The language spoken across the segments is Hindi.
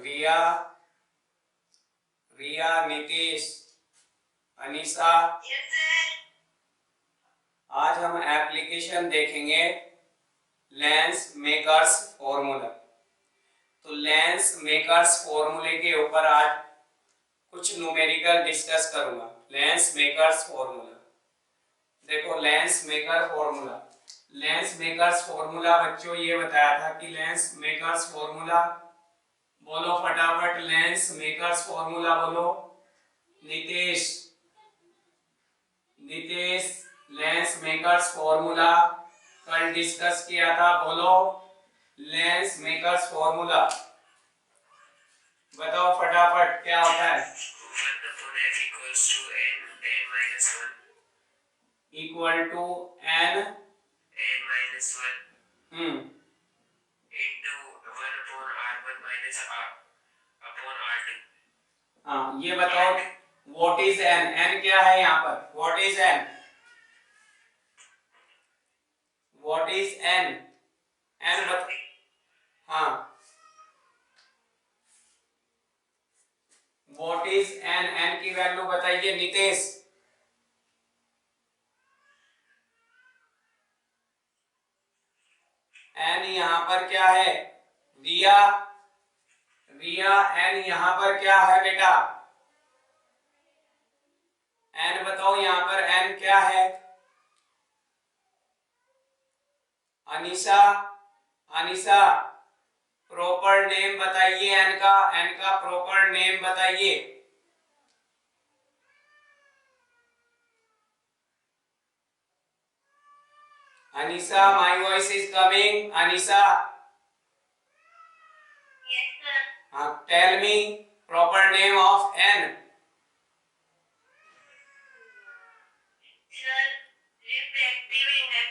रिया, नीतीश, अनीसा। आज हम एप्लीकेशन देखेंगे लेंस मेकर्स फॉर्मूला। तो लेंस मेकर्स फॉर्मूले के ऊपर आज कुछ न्यूमेरिकल डिस्कस करूंगा। लेंस मेकर्स फॉर्मूला देखो, लेंस मेकर्स फॉर्मूला बच्चों ये बताया था कि लेंस मेकर्स फॉर्मूला बोलो फटाफट, लेंस मेकर्स फॉर्मूला बोलो। नितेश, लेंस मेकर्स फॉर्मूला कल डिस्कस किया था, बोलो लेंस मेकर्स फॉर्मूला बताओ फटाफट क्या होता है। 1/f equal to n n minus 1 into 1/r1 minus r upon r2। हाँ, ये बताओ व्हाट इज n? n क्या है यहाँ पर? What is n? What is n? n बता। हाँ, व्हाट इज n? n की वैल्यू बताइए नितेश। n यहाँ पर क्या है? रिया, n यहाँ पर क्या है बेटा? n बताओ यहाँ पर n क्या है? अनीसा, प्रॉपर नेम बताइए n का प्रॉपर नेम बताइए। Anisa, my voice is coming. Anisa, Yes sir। Tell me proper name of n। Sir, refractive index।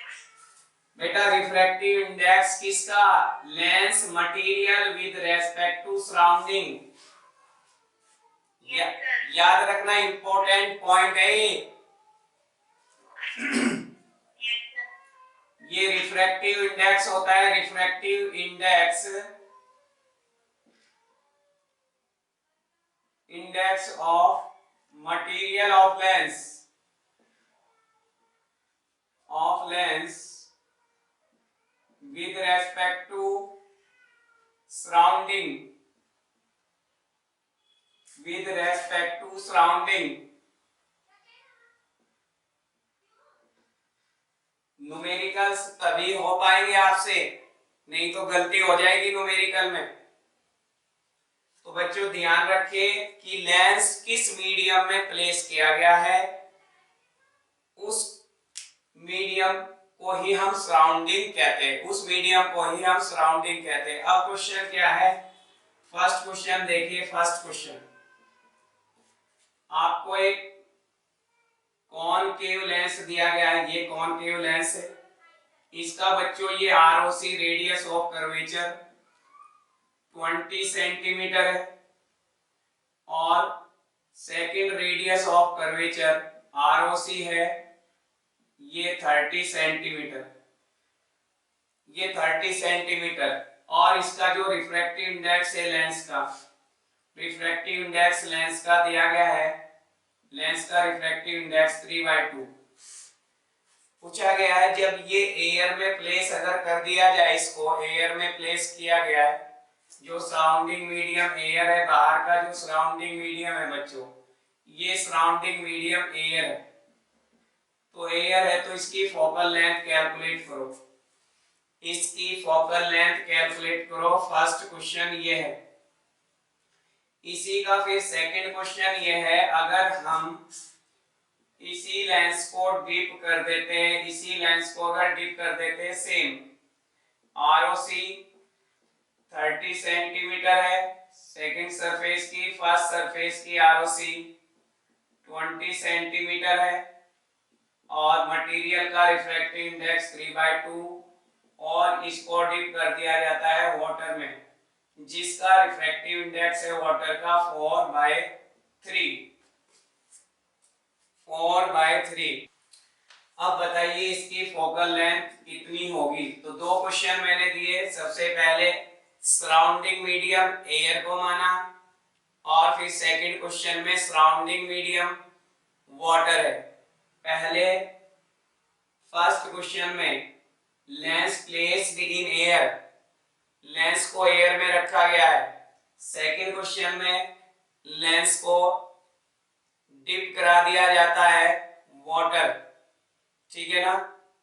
बेटा रिफ्रैक्टिव इंडेक्स किसका? Lens material with respect to surrounding. याद रखना, इंपॉर्टेंट पॉइंट है ये। ये रिफ्रैक्टिव इंडेक्स होता है, refractive index of material of lens with respect to surrounding, numericals तभी हो पाएंगे आपसे, नहीं तो गलती हो जाएगी न्यूमेरिकल में। तो बच्चों ध्यान रखिए कि लेंस किस मीडियम में प्लेस किया गया है, उस मीडियम को ही हम सराउंडिंग कहते हैं, अब क्वेश्चन क्या है? फर्स्ट क्वेश्चन देखिए। फर्स्ट क्वेश्चन आपको एक कॉनकेव लेंस दिया गया है। ये कॉनकेव लेंस है, इसका बच्चों ये ROC radius of curvature 20 centimetre है और second radius of curvature ROC है ये 30 सेंटीमीटर। और इसका जो रिफ्रैक्टिव इंडेक्स है लेंस का दिया गया है, लेंस का रिफ्रैक्टिव इंडेक्स 3/2। पूछा गया है जब ये एयर में प्लेस अगर कर दिया जाए, इसको एयर में प्लेस किया गया है, जो सराउंडिंग मीडियम एयर है, बाहर का जो सराउंडिंग मीडियम है बच्चों, ये सराउंडिंग मीडियम एयर है। तो एयर है तो इसकी फोकल लेंथ कैलकुलेट करो। फर्स्ट क्वेश्चन ये है। इसी का फिर सेकंड क्वेश्चन ये है, अगर हम इसी लेंस को डिप कर देते सेम आरओसी 30 सेंटीमीटर है, सेकंड सरफेस की, फर्स्ट सरफेस की आरओसी 20 सेंटीमीटर है और मटेरियल का रिफ्रैक्टिव इंडेक्स 3/2 और इसको डिप कर दिया जाता है वाटर में, जिसका रिफ्रैक्टिव इंडेक्स है वाटर का 4/3। अब बताइए इसकी फोकल लेंथ कितनी होगी? तो दो क्वेश्चन मैंने दिए। सबसे पहले सराउंडिंग मीडियम एयर को माना, और फिर सेकंड क्वेश्चन में सराउंडिंग मीडियम वाटर है। पहले फर्स्ट क्वेश्चन में lens placed in air, lens को एयर में रखा गया है। सेकंड क्वेश्चन में लेंस को डिप करा दिया जाता है वाटर, ठीक है ना,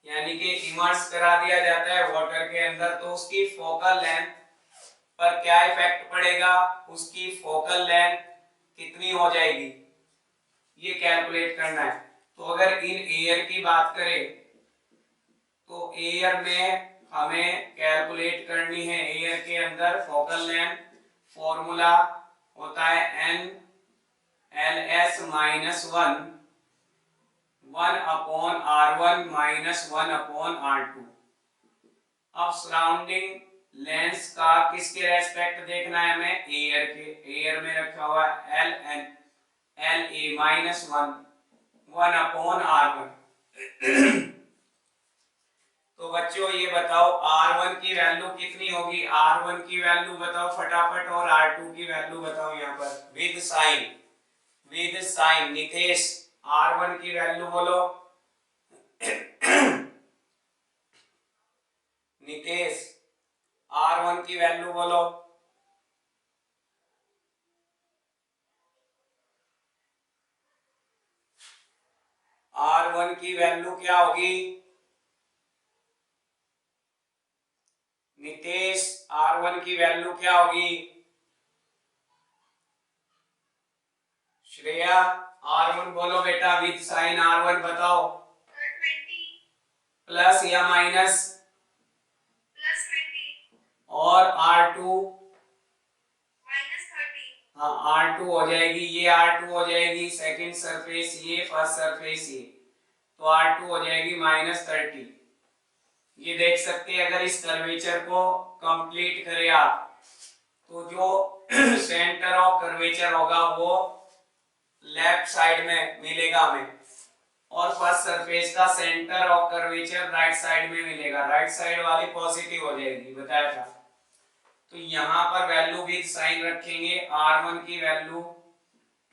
यानी कि इमर्स करा दिया जाता है वाटर के अंदर। तो उसकी फोकल लेंथ पर क्या इफेक्ट पड़ेगा, उसकी फोकल लेंथ कितनी हो जाएगी, ये कैलकुलेट करना है। तो अगर इन एयर की बात करें तो एयर में हमें कैलकुलेट करनी है, एयर के अंदर फोकल लेंथ फॉर्मूला होता है N L S minus one, 1/r1 minus 1/r2। अब सराउंडिंग लेंस का किसके रेस्पेक्ट देखना है हमें, एयर के, एयर में रखा हुआ L N L A minus 1/r1। तो बच्चों ये बताओ R1 की वैल्यू कितनी होगी, R1 की वैल्यू बताओ फटाफट, और R2 की वैल्यू बताओ यहाँ पर with sign, with sign. Nitesh R1 की वैल्यू बोलो। नितेश R1 की वैल्यू बोलो। R1 की वैल्यू क्या होगी नितेश, R1 की वैल्यू क्या होगी। श्रेया R1 बोलो बेटा, विद साइन R1 बताओ। 20 प्लस या माइनस, +20 और R2 -30 हाँ R2 हो जाएगी, ये R2 हो जाएगी सेकंड सरफेस, ये फर्स्ट सरफेस, ये तो R2 हो जाएगी -30। ये देख सकते हैं अगर इस कर्वेचर को कंप्लीट करें आप तो जो सेंटर ऑफ कर्वेचर होगा वो लेफ्ट साइड में मिलेगा हमें, और फर्स्ट सरफेस का centre of curvature right side में मिलेगा, राइट साइड वाली पॉजिटिव हो जाएगी, बताया था। तो यहाँ पर वैल्यू विद साइन रखेंगे, R1 की वैल्यू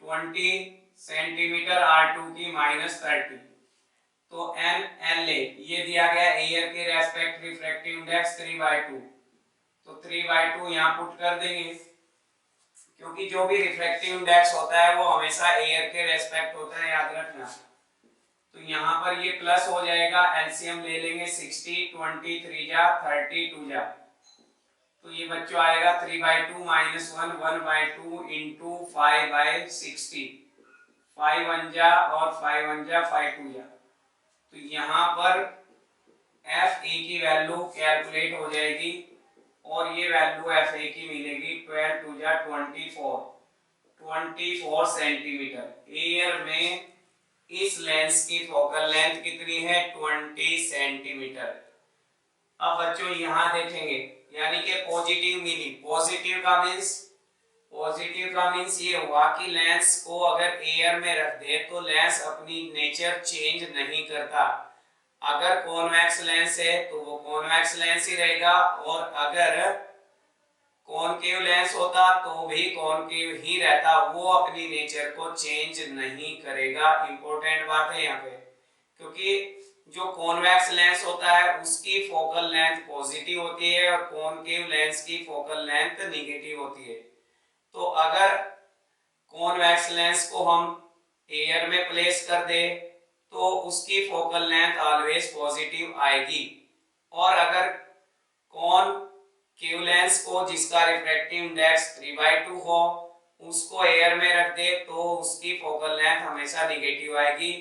20 सेंटीमीटर, R2 की -30। तो एन एल ए ये दिया गया एयर के रेस्पेक्ट रिफ्रैक्टिव इंडेक्स 3/2, तो 3/2 यहाँ पुट कर देंगे, क्योंकि जो भी रिफ्रैक्टिव इंडेक्स होता है वो हमेशा एयर के रेस्पेक्ट होता है, याद रखना। तो यहाँ पर ये प्लस हो जाएगा, एलसीएम ले लेंगे 60, 20 3 जा 30 2 जा, तो ये बच्चों आएगा 3/2 - 1 1/2 इंटू 5/60, 5 1 जा और 5 1 जा 5 2 जा। तो यहाँ पर एफ ए की वैल्यू कैलकुलेट हो जाएगी, और ये वैल्यू एफ ए की मिलेगी 12 2 जा 24 सेंटीमीटर। एयर में इस लेंस की फोकल लेंथ कितनी है, 20 सेंटीमीटर। अब बच्चों यहाँ देखेंगे, यानी कि पॉजिटिव मीनिंग, पॉजिटिव का मीन्स ये हुआ कि लेंस को अगर एयर में रख दे तो लेंस अपनी नेचर चेंज नहीं करता। अगर कॉन्वेक्स लेंस है तो वो कॉन्वेक्स लेंस ही रहेगा, और अगर कॉनकेव लेंस होता तो भी कॉनकेव ही रहता, वो अपनी नेचर को चेंज नहीं करेगा। इंपॉर्टेंट बात है यहाँ पे, क्योंकि जो कॉन्वेक्स लेंस होता है उसकी फोकल लेंथ पॉजिटिव होती है और कॉनकेव लेंस की फोकल लेंथ नेगेटिव होती है। तो अगर कॉन्वेक्स लेंस को हम एयर में प्लेस कर दे तो उसकी फोकल लेंथ ऑलवेज पॉजिटिव आएगी, और अगर कॉनकेव लेंस को जिसका रिफ्रैक्टिव इंडेक्स 3/2 हो उसको एयर में रख दे तो उसकी फोकल लेंथ हमेशा नेगेटिव आएगी।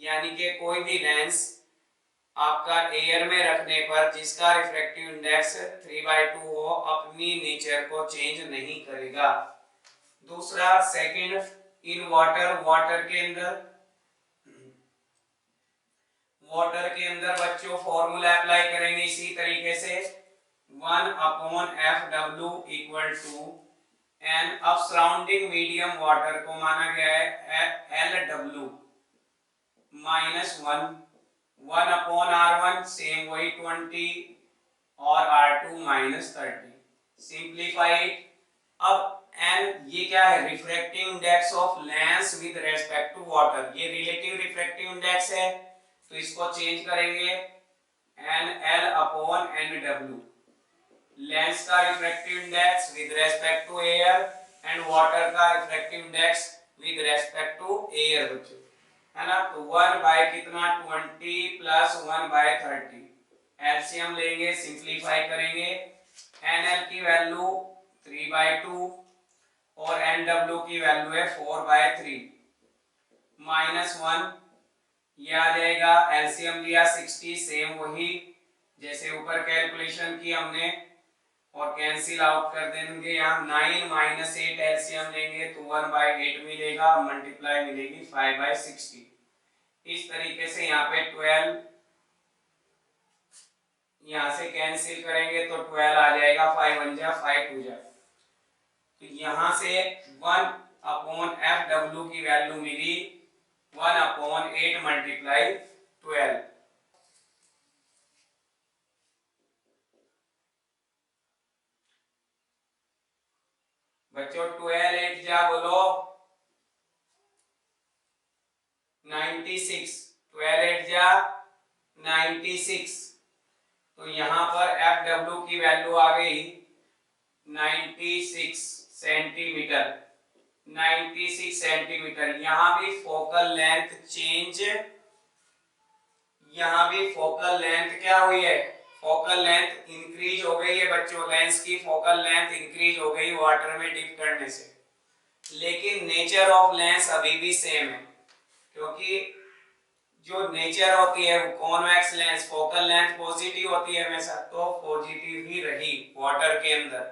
यानी कि कोई भी लेंस आपका एयर में रखने पर जिसका रिफ्रैक्टिव इंडेक्स 3/2 हो अपनी नेचर को चेंज नहीं करेगा। दूसरा सेकंड, इन वाटर, वाटर के अंदर बच्चों फॉर्मूला अप्लाई करेंगे इसी तरीके से, 1/FW इक्वल टू एन। अब सराउंडिंग मीडियम वाटर को माना गया है LW -1, 1/R1 सेम वही 20 और R2 -30। सिंप्लीफाइड। अब एन ये क्या है, refractive index of lens with respect to water, ये रिलेटिव रिफ्रैक्टिव इंडेक्स है, तो इसको चेंज करेंगे N L upon N W, lens का refractive index with respect to air and water का refractive index with respect to air बच्चों, है ना। तो 1 बाय कितना 20 प्लस 1 बाय 30, एलसीएम लेंगे, सिंप्लीफाई करेंगे, एन एल की वैल्यू 3/2 और एन डब्ल्यू की वैल्यू है 4/3, -1 ये आ जाएगा, एलसीएम लिया 60, सेम वही जैसे ऊपर कैलकुलेशन की हमने, और कैंसिल आउट कर देंगे यहाँ, 9 - 8 एलसीएम लेंगे तो 1/8 मिलेगा, मल्टीप्लाई मिलेगी 5/60। इस तरीके से यहाँ पे 12 यहाँ से कैंसिल करेंगे तो 12 आ जाएगा, 5 1 जा 5 2 जा, तो यहाँ से 1/FW की वैल्यू मिली 1/8 मल्टीप्लाई 12। बच्चों 12 8 जा बोलो 96, 12 8 जा 96, तो यहाँ पर FW की वैल्यू आ गई 96 सेंटीमीटर, 96 सेंटीमीटर। यहाँ भी फोकल लेंथ चेंज, यहाँ भी फोकल लेंथ क्या हुई है, फोकल लेंथ इंक्रीज हो गई है बच्चों, लेंस की फोकल लेंथ इंक्रीज हो गई वाटर में डिप करने से, लेकिन नेचर ऑफ लेंस अभी भी सेम है, क्योंकि जो नेचर होती है convex lens, focal length positive होती है हमेशा, तो पॉजिटिव ही रही वाटर के अंदर,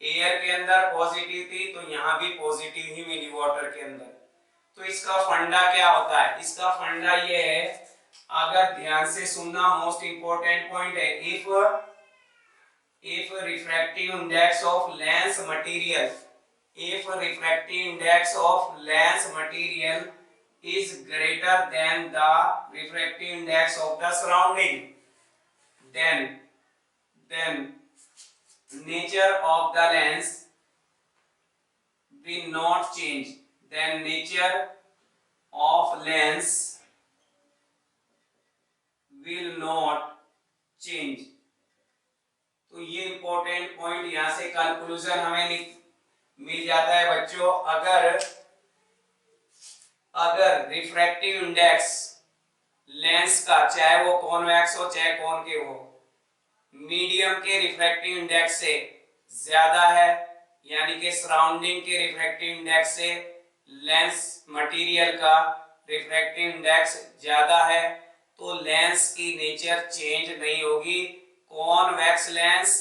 एयर के अंदर पॉजिटिव थी तो यहाँ भी पॉजिटिव ही मिली वाटर के अंदर। तो इसका फंडा क्या होता है, इसका फंडा ये है, अगर ध्यान से सुनना, मोस्ट इंपोर्टेंट पॉइंट है, if refractive index of lens material, if refractive index of lens material is greater than the refractive index of the surrounding, then nature of the lens will not change, then nature of lens will not change। तो ये इंपॉर्टेंट पॉइंट, यहां से कंक्लूजन हमें मिल जाता है बच्चों, अगर रिफ्रैक्टिव इंडेक्स लेंस का, चाहे वो कॉन्वेक्स हो चाहे कॉनकेव हो, मीडियम के रिफ्रैक्टिव इंडेक्स से ज्यादा है, यानी कि सराउंडिंग के रिफ्रैक्टिव इंडेक्स से लेंस मटेरियल का रिफ्रैक्टिव इंडेक्स ज्यादा है, तो लेंस की नेचर चेंज नहीं होगी। कॉन्वेक्स लेंस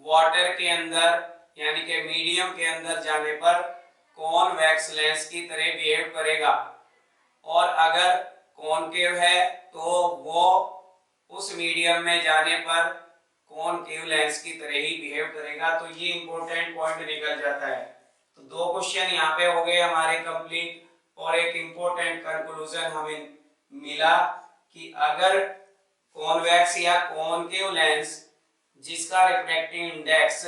वाटर के अंदर यानी कि मीडियम के अंदर जाने पर कॉन्वेक्स लेंस की तरह बिहेव करेगा, और अगर कॉनकेव है तो वो उस मीडियम में जाने पर कॉनकेव लेंस की तरह ही बिहेव करेगा। तो ये इंपॉर्टेंट पॉइंट निकल जाता है। तो 2 क्वेश्चन यहाँ पे हो गए हमारे कंप्लीट, और एक इंपॉर्टेंट कंक्लूजन हमें मिला कि अगर कॉन्वेक्स या कॉनकेव लेंस जिसका रिफ्रैक्टिव इंडेक्स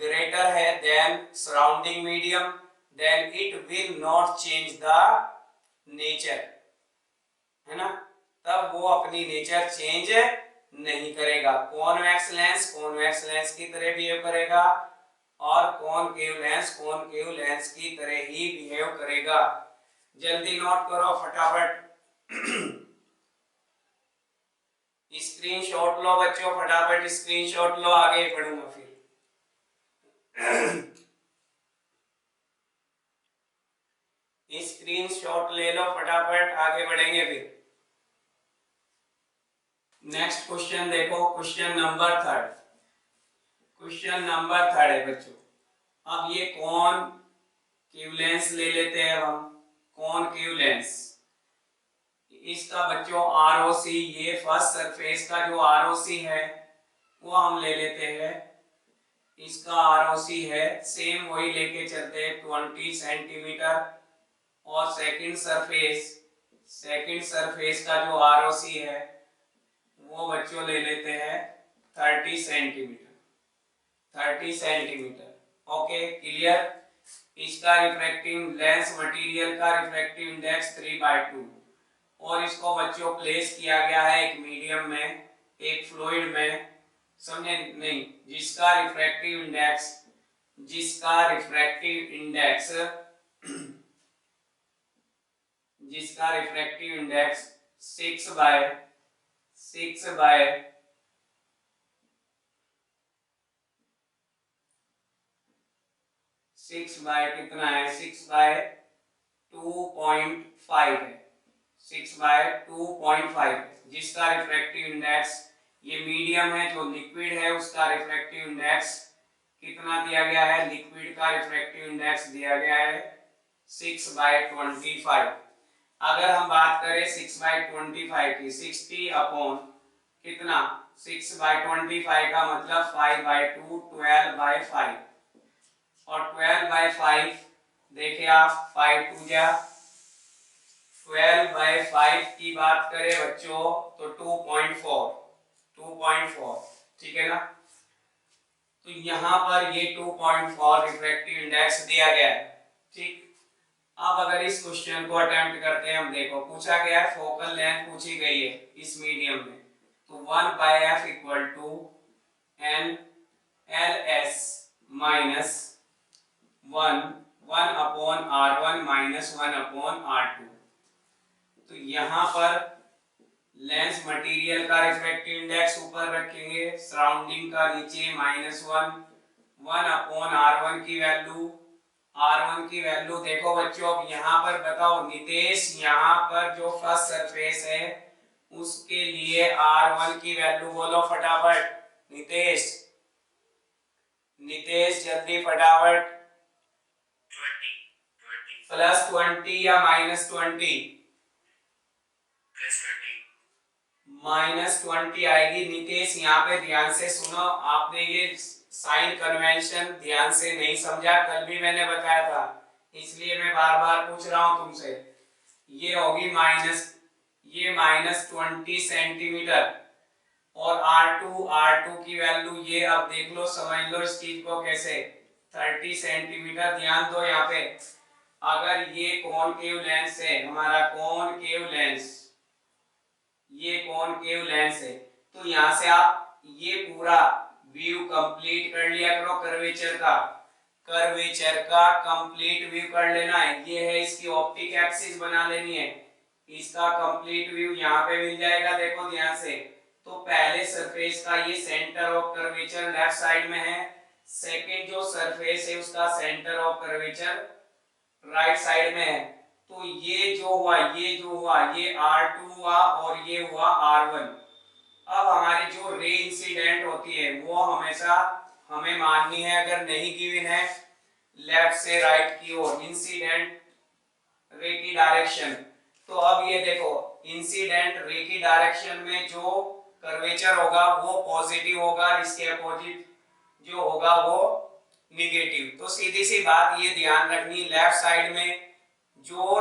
ग्रेटर है then surrounding medium, then it will not change the nature, है ना, तब वो अपनी नेचर चेंज नहीं करेगा। कॉन्वेक्स लेंस की तरह बिहेव करेगा, और कॉनकेव लेंस की तरह ही बिहेव करेगा। जल्दी नोट करो फटाफट, स्क्रीनशॉट लो बच्चों, फटाफट स्क्रीनशॉट लो, आगे पढ़ूंगा फिर। स्क्रीनशॉट ले लो फटाफट, आगे बढ़ेंगे फिर। नेक्स्ट क्वेश्चन देखो, क्वेश्चन नंबर 3, क्वेश्चन नंबर 3 है बच्चों। अब ये कॉनकेव लेंस ले लेते हैं हम, कॉनकेव लेंस, इसका बच्चों ROC, ये फर्स्ट सरफेस का जो ROC है वो हम ले लेते हैं, इसका ROC है सेम वही लेके चलते हैं 20 सेंटीमीटर, और सेकंड सरफेस का जो ROC है वो बच्चों ले लेते हैं 30 सेंटीमीटर। 30 सेंटीमीटर। Okay, clear. इसका रिफ्रैक्टिव लेंस मटेरियल का रिफ्रैक्टिव इंडेक्स 3/2 और इसको बच्चों प्लेस किया गया है एक मीडियम में, एक फ्लूइड में, समझे नहीं, जिसका रिफ्रैक्टिव इंडेक्स 6/6 कितना है, 6/2.5 है, 6/2.5, जिसका रिफ्रैक्टिव इंडेक्स, ये मीडियम है जो लिक्विड है उसका रिफ्रैक्टिव इंडेक्स कितना दिया गया है, लिक्विड का रिफ्रैक्टिव इंडेक्स दिया गया है 6/25। अगर हम बात करें 6/25 की, 60 अपॉन कितना, 6/25 का मतलब 5/2, 12/5, और 12/5 देखे आप, 5 2 जा 12/5 की बात करें बच्चों तो 2.4, ठीक है ना। तो यहाँ पर ये 2.4 रिफ्रैक्टिव इंडेक्स दिया गया है, ठीक। अब अगर इस क्वेश्चन को अटेम्प्ट करते हैं हम, देखो पूछा गया है फोकल लेंथ पूछी गई है इस मीडियम में, तो 1/f equal to n ls minus 1 upon r1 minus 1 upon r2। तो यहाँ पर लेंस मटेरियल का रिफ्रैक्टिव इंडेक्स ऊपर रखेंगे, सराउंडिंग का नीचे -1, 1 अपॉन r1 की वैल्यू, r1 की वैल्यू देखो बच्चों। अब यहाँ पर बताओ नितेश, यहाँ पर जो फर्स्ट सरफेस है उसके लिए r1 की वैल्यू बोलो फटाफट, नितेश जल्दी फटाफट। 20 +20 या -20? -20 आएगी। नितेश यहाँ पे ध्यान से सुनो, आपने ये साइन कन्वेंशन ध्यान से नहीं समझा, कल भी मैंने बताया था, इसलिए मैं बार बार पूछ रहा हूं तुमसे। ये होगी -20 सेंटीमीटर, और R2 की वैल्यू ये, अब देख लो, समझ लो इस चीज को कैसे, 30 सेंटीमीटर। ध्यान दो यहाँ पे, अगर ये कॉनकेव लेंस है हमारा, कॉनकेव लेंस, ये कॉनकेव लेंस है, तो यहाँ से आप ये पूरा व्यू कंप्लीट कर लिया करो, कर्वेचर का कंप्लीट व्यू कर लेना है। ये है इसकी ऑप्टिक एक्सिस बना लेनी है, इसका कंप्लीट व्यू यहाँ पे मिल जाएगा, देखो ध्यान से। तो पहले सरफेस का ये centre of curvature left side में है, सेकंड जो सरफेस है उसका centre of curvature right side में है। तो ये जो हुआ ये R2 हुआ और ये हुआ R1। अब हमारी जो रे इंसिडेंट होती है वो हमेशा हमें माननी है, अगर नहीं गिवन है लेफ्ट से राइट की ओर इंसिडेंट रे की डायरेक्शन। तो अब ये देखो, इंसिडेंट रे की डायरेक्शन में जो कर्वेचर होगा वो पॉजिटिव होगा, इसके अपोजिट जो होगा वो निगेटिव। तो सीधी सी बात ये ध्यान रखनी, लेफ्ट साइड में जो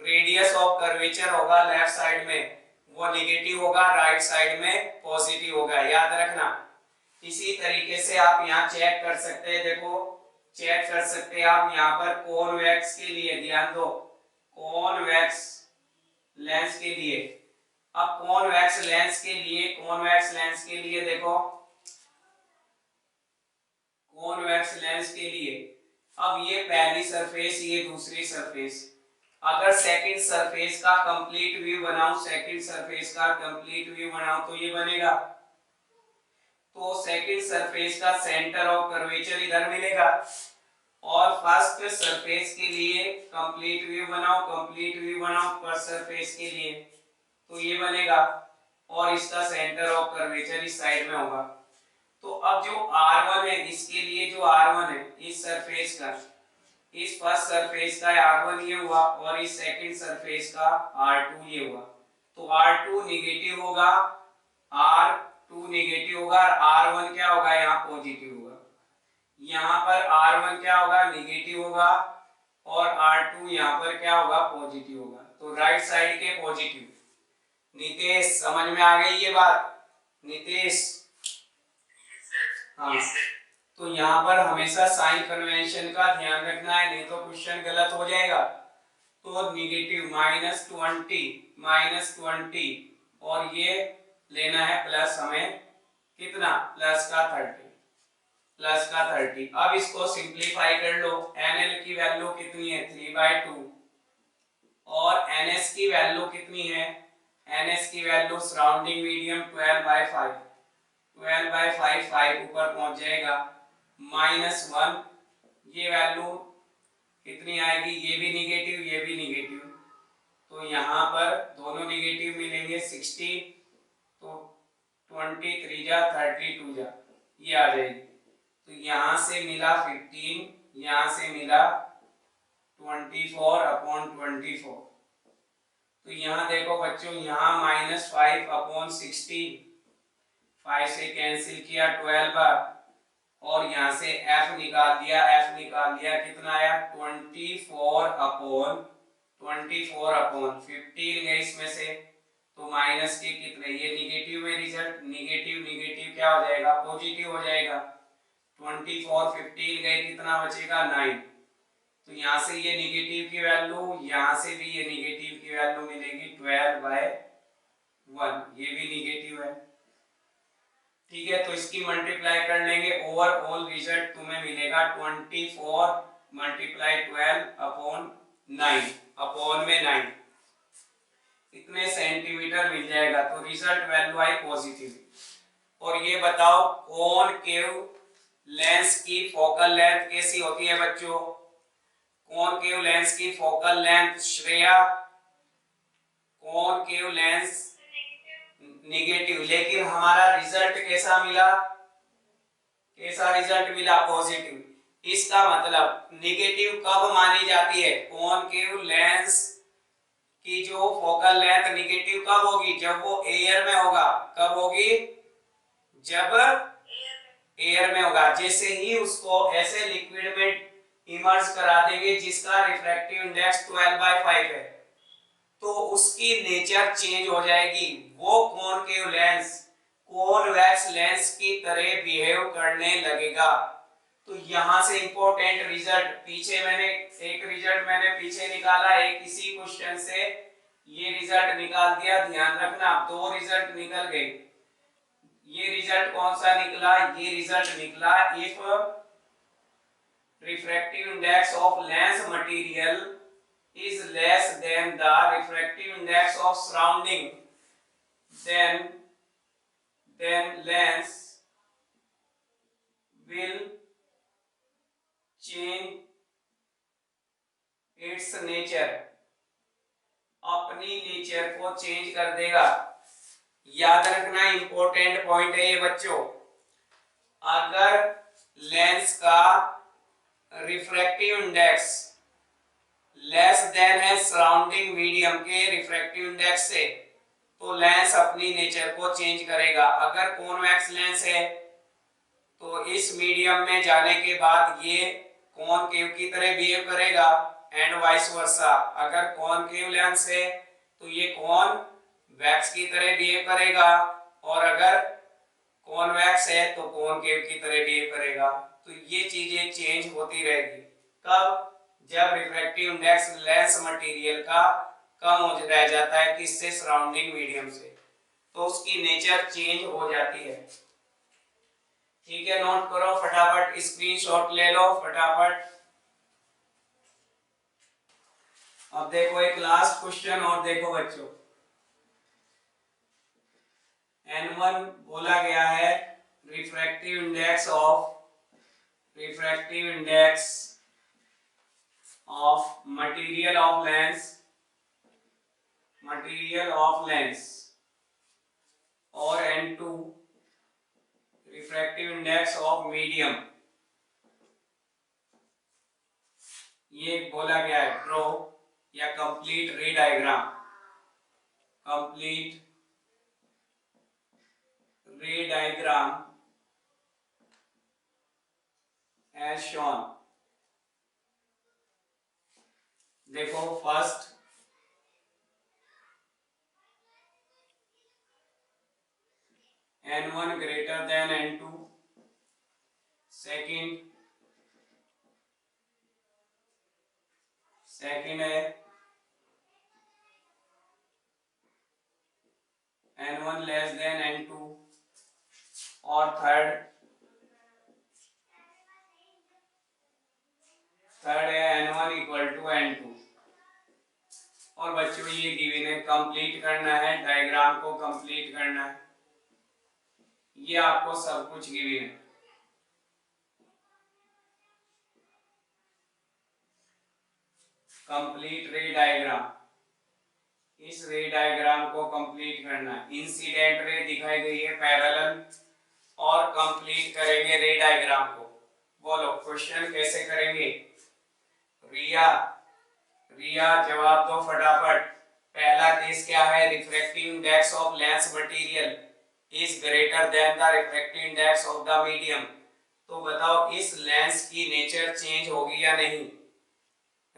रेडियस ऑफ कर्वेचर होगा लेफ्ट साइड में वो निगेटिव होगा, राइट साइड में पॉजिटिव होगा, याद रखना। इसी तरीके से आप यहाँ चेक कर सकते हैं, देखो चेक कर सकते हैं आप यहाँ पर कॉन्वेक्स के लिए, ध्यान दो, कॉन्वेक्स लेंस के लिए। अब कॉन्वेक्स लेंस के लिए देखो, कॉन्वेक्स लेंस के लिए, अब ये पहली सरफेस, ये दूसरी सरफेस, अगर सेकंड सरफेस का कंप्लीट व्यू बनाऊं, तो ये बनेगा। तो सेकंड सरफेस का सेंटर ऑफ कर्वेचर इधर मिलेगा, और फर्स्ट सरफेस के लिए कंप्लीट व्यू बनाओ फर्स्ट सरफेस के लिए, तो ये बनेगा, और इसका सेंटर ऑफ कर्वेचर इस साइड में होगा। तो अब जो R1 है, इसके लिए जो R1 है इस सरफेस का, इस फर्स्ट सरफेस का R1 ये हुआ, और इस सेकंड सरफेस का R2 ये हुआ। तो R2 निगेटिव होगा, R1 क्या होगा, यहाँ पॉजिटिव होगा। यहाँ पर R1 क्या होगा, निगेटिव होगा, और R2 यहाँ पर क्या होगा, पॉजिटिव होगा। तो राइट साइड के पॉजिटिव। नितेश समझ में आ गई ये बात? नितेश, हाँ तो यहाँ पर हमेशा साइन कन्वेंशन का ध्यान रखना है, नहीं तो क्वेश्चन गलत हो जाएगा। तो निगेटिव -20 और ये लेना है प्लस, हमें कितना प्लस का 30। अब इसको सिंप्लीफाई कर लो। NL की वैल्यू कितनी है 3/2 और NS की वैल्यू कितनी है, NS की वैल्यू सराउंडिंग मीडियम 12/5 ऊपर पहुंच जाएगा -1। ये वैल्यू कितनी आएगी, ये भी निगेटिव ये भी निगेटिव, तो यहाँ पर दोनों निगेटिव मिलेंगे 60, तो 23 जा 32 जा ये आ जाएगी। तो यहाँ से मिला 15, यहाँ से मिला 24/24। तो यहाँ देखो बच्चों, यहाँ -5/60, 5 से कैंसिल किया 12 और यहाँ से f निकाल दिया, कितना आया 24/15 गए इसमें से, तो माइनस के कितने, ये निगेटिव में रिजल्ट, निगेटिव क्या हो जाएगा पॉजिटिव हो जाएगा। 24/15 गए, कितना बचेगा 9। तो यहाँ से ये निगेटिव की वैल्यू, यहाँ से भी ये निगेटिव की वैल्यू मिलेगी 12/1, ये भी निगेटिव है। ठीक है, तो इसकी मल्टीप्लाई कर लेंगे, ओवरऑल रिजल्ट तुम्हें मिलेगा 24 × 12/9 अपॉन में 9, इतने सेंटीमीटर मिल जाएगा। तो रिजल्ट वैल्यू आई पॉजिटिव। और ये बताओ कॉनकेव लेंस की फोकल लेंथ कैसी होती है बच्चों, कॉनकेव लेंस की focal length Shreya, concave lens negative, लेकिन हमारा रिजल्ट कैसा मिला, पॉजिटिव। इसका मतलब निगेटिव कब मानी जाती है, कॉनकेव लेंस की जो फोकल लेंथ निगेटिव कब होगी, जब वो एयर में होगा। कब होगी, जब एयर में होगा। जैसे ही उसको ऐसे लिक्विड में इमर्ज करा देंगे जिसका रिफ्रैक्टिव इंडेक्स 12/5 है, तो उसकी नेचर चेंज हो जाएगी, वो कॉनकेव लेंस कॉन्वेक्स लेंस की तरह बिहेव करने लगेगा। तो यहां से इंपॉर्टेंट रिजल्ट, एक रिजल्ट मैंने पीछे निकाला, एक इसी क्वेश्चन से ये रिजल्ट निकाल दिया, ध्यान रखना 2 रिजल्ट निकल गए। ये रिजल्ट कौन सा निकला, ये रिजल्ट निकला if refractive index of lens material is less than the refractive index of surrounding, then lens will change its nature, अपनी नेचर को चेंज कर देगा। याद रखना इंपॉर्टेंट पॉइंट है ये बच्चों, अगर लेंस का रिफ्रैक्टिव इंडेक्स लेस देन है सराउंडिंग मीडियम के रिफ्रैक्टिव इंडेक्स से, तो लेंस अपनी नेचर को चेंज करेगा। अगर कॉन्वेक्स लेंस है तो इस मीडियम में जाने के बाद ये कॉनकेव की तरह बिहेव करेगा एंड वाइस वर्सा। अगर कॉनकेव लेंस है तो ये कॉनवेक्स की तरह बिहेव करेगा, और अगर कॉन्वेक्स है तो कॉनकेव की तरह बिहेव करेगा। तो ये चीजें चेंज होती रहेगी। कब, जब रिफ्रैक्टिव इंडेक्स लेंस मटेरियल का कम हो रह जाता है किससे, सराउंडिंग मीडियम से, तो उसकी नेचर चेंज हो जाती है। ठीक है, नोट करो फटाफट, स्क्रीनशॉट ले लो फटाफट। अब देखो एक लास्ट क्वेश्चन और देखो बच्चों, N1 बोला गया है refractive index of material of lens, और N2 refractive index of medium. ये बोला गया है ड्रॉ या कंप्लीट रे डायग्राम, as shown। देखो first N1 greater than N2, second है n1 लेस देन n2 और थर्ड है n1 इक्वल टू n2। और बच्चों ये गिवन है, कंप्लीट करना है, डायग्राम को कंप्लीट करना है। ये आपको सब कुछ गिवन है। कंप्लीट रे डायग्राम, इस रे डायग्राम को कंप्लीट करना है। इंसिडेंट रे दिखाई गई है पैरेलल, और कंप्लीट करेंगे रे डायग्राम को। बोलो क्वेश्चन कैसे करेंगे? रिया रिया जवाब दो फटाफट। पहला केस क्या है? Refractive index of lens material is greater than the refractive index of the medium. तो बताओ इस लेंस की नेचर चेंज होगी या नहीं?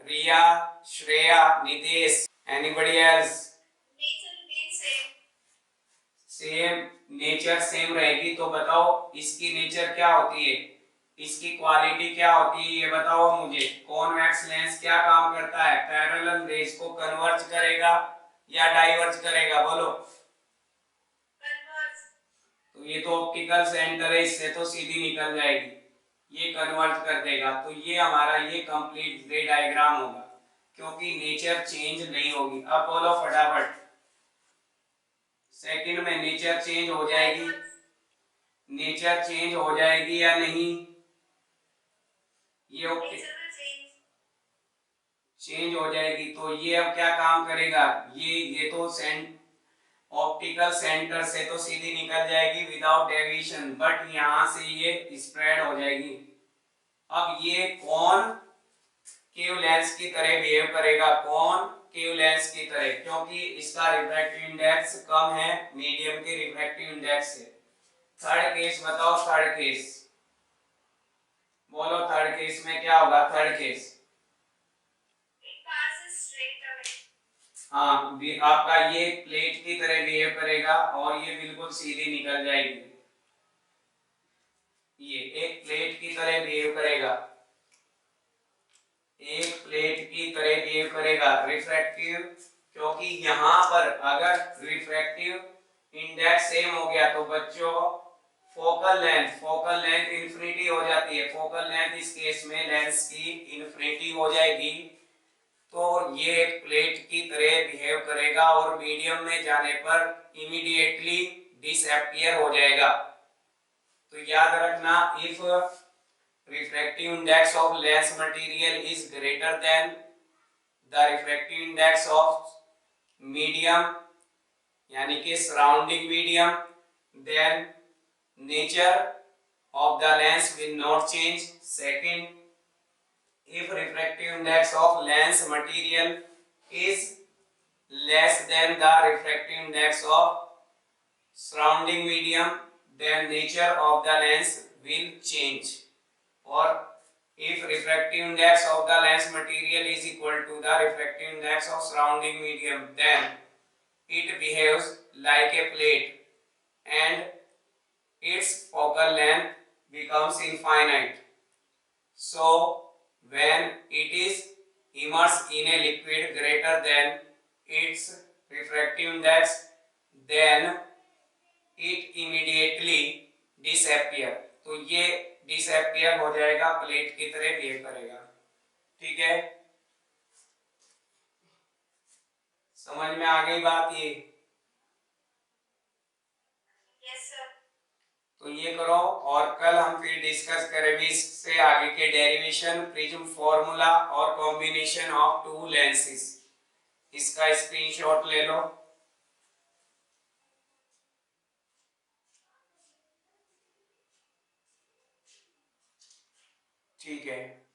Riya, Shreya, Nitesh, anybody else? Same nature same रहेगी। तो बताओ इसकी नेचर क्या होती है, इसकी क्वालिटी क्या होती है, ये बताओ मुझे। कॉन्वेक्स लेंस क्या काम करता है? पैरेलल रेज को कन्वर्ज करेगा या डाइवर्ज करेगा? बोलो। तो ये तो ऑप्टिकल सेंटर है, इससे तो सीधी निकल जाएगी, ये कन्वर्ट कर देगा। तो ये हमारा ये कंप्लीट रे डायग्राम होगा, क्योंकि नेचर चेंज नहीं होगी। अब बोलो फटाफट, सेकंड में नेचर चेंज हो जाएगी, नेचर चेंज हो जाएगी या नहीं? ये चेंज हो जाएगी। तो ये अब क्या काम करेगा? ये तो ऑप्टिकल सेंटर से तो सीधी निकल जाएगी विदाउट डेविएशन, बट यहां से ये स्प्रेड हो जाएगी। अब ये कौन केव लेंस की तरह बिहेव करेगा, कौन केव लेंस की तरह, क्योंकि इसका रिफ्रैक्टिव इंडेक्स कम है मीडियम के रिफ्रैक्टिव इंडेक्स से। थर्ड केस बताओ, थर्ड केस बोलो। थर्ड केस में क्या होगा? थर्ड केस हाँ, आपका ये प्लेट की तरह बिहेव करेगा और ये बिल्कुल सीधी निकल जाएगी। ये एक प्लेट की तरह बिहेव करेगा, एक प्लेट की तरह बिहेव करेगा। रिफ्रैक्टिव, क्योंकि यहां पर अगर रिफ्रैक्टिव इंडेक्स सेम हो गया तो बच्चों फोकल लेंथ इन्फिनिटी हो जाती है। फोकल लेंथ इस केस में लेंस की इन्फिनिटी हो जाएगी, तो ये एक प्लेट की तरह बिहेव करेगा और मीडियम में जाने पर इमीडिएटली डिसअपीयर हो जाएगा। तो याद रखना, if refractive index of lens material is greater than the refractive index of medium यानी कि surrounding medium, then nature of the lens will not change. Second, if refractive index of lens material is less than the refractive index of surrounding medium, then nature of the lens will change. Or if refractive index of the lens material is equal to the refractive index of surrounding medium, then it behaves like a plate and its focal length becomes infinite. So when it is immersed in a liquid greater than its refractive index, then it immediately disappear. तो ये डिसअपियर हो जाएगा, प्लेट की तरह बिहेव करेगा। ठीक है, समझ में आ गई बात ये? Yes sir. तो ये करो, और कल हम फिर डिस्कस करेंगे इससे आगे के डेरिवेशन, प्रिज्म फॉर्मूला और कॉम्बिनेशन ऑफ टू लेंसेस। इसका स्क्रीनशॉट ले लो। ठीक है।